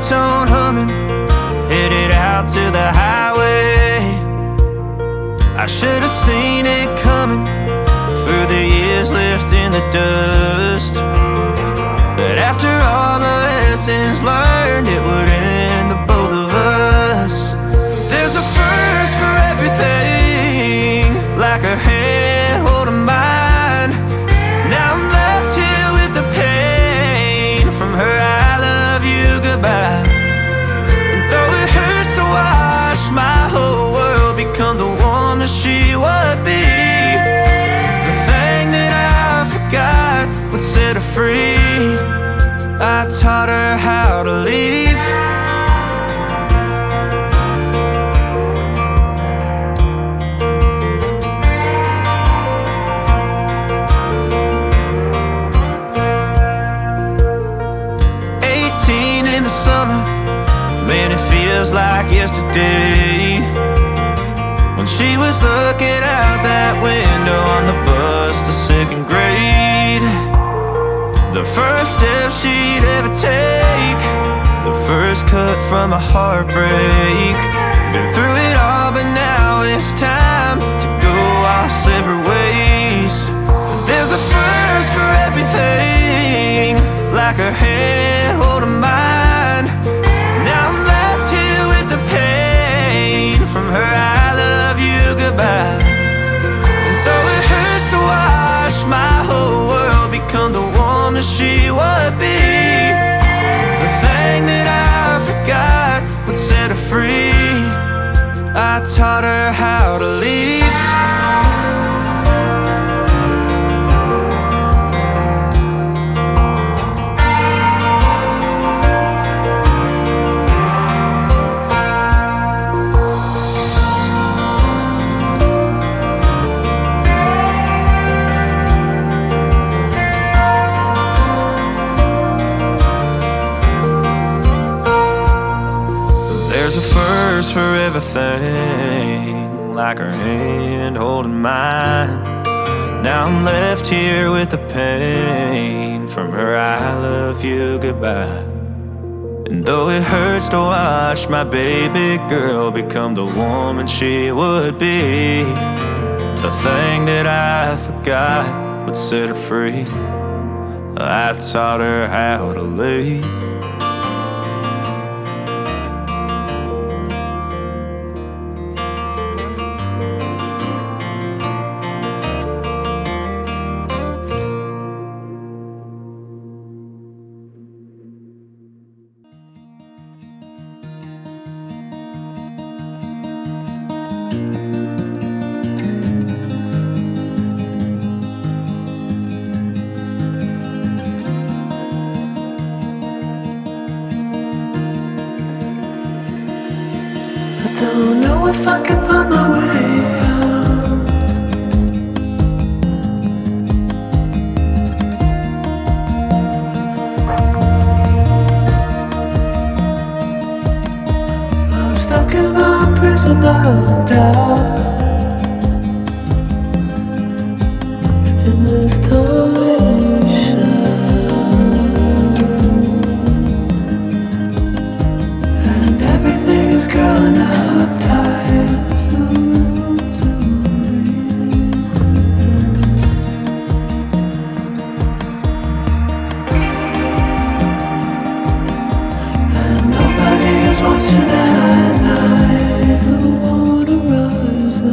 ringtone humming, headed out to the highway. I should have seen it coming through the years left in the dust, but after all the lessons learned, it would end the both of us. There's a first for everything, like a hand holding mine. Now I'm left here with the pain from her I love you goodbye. And though it hurts to watch my whole world become the woman she would be, the thing that I forgot would set her free. I taught her how to leave. 18 in the summer, man, it feels like yesterday, when she was looking out that window on the bus to second grade. The first step she'd ever take, the first cut from a heartbreak. Been through it all, but now it's time to go our separate ways. There's a first for everything, like her hand holding mine. Now I'm left here with the pain from her I love you goodbye. And though it hurts to watch my whole world become the woman she would be, the thing that I forgot would set her free. I taught her how to leave. There's a first for everything, like her hand holding mine. Now I'm left here with the pain from her I love you goodbye. And though it hurts to watch my baby girl become the woman she would be, the thing that I forgot would set her free. I taught her how to leave. Don't know if I can find my way out. I'm stuck in a prison of doubt, in this torsion, and everything is growing up. There's no room to breathe, and nobody is watching at night who wanna rise up.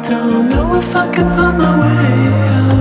Don't know if I can find my way out.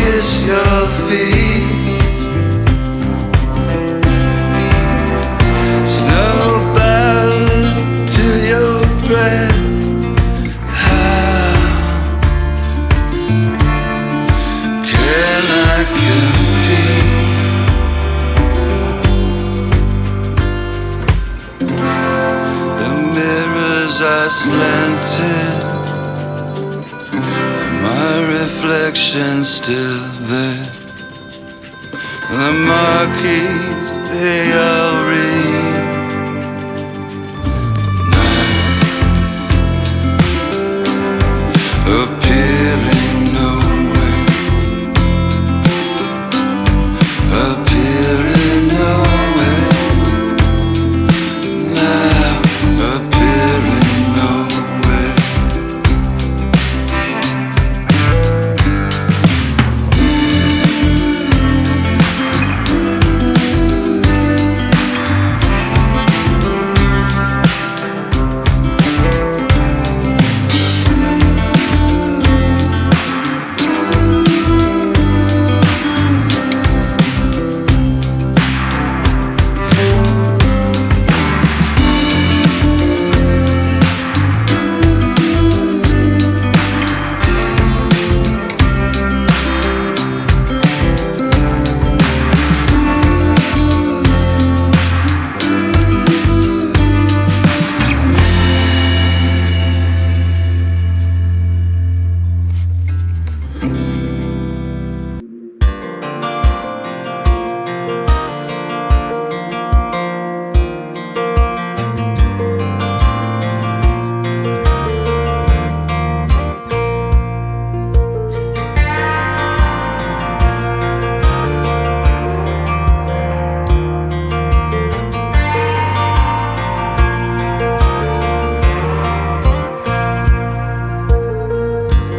kiss your feet. Snowbound to your breath. How can I compete? The mirrors are slanted, my reflection's still there. The marquees, they all read. Appearing nowhere, appearing nowhere, now appearing nowhere.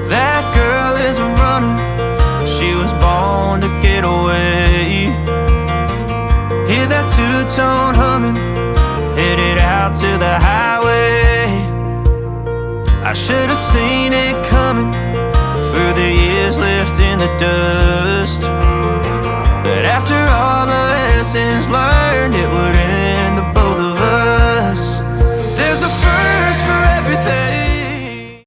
That girl is a runner, she was born to get away. Hear that two-tone humming, headed out to the highway. I should have seen it coming through the years left in the dust, that after all the lessons learned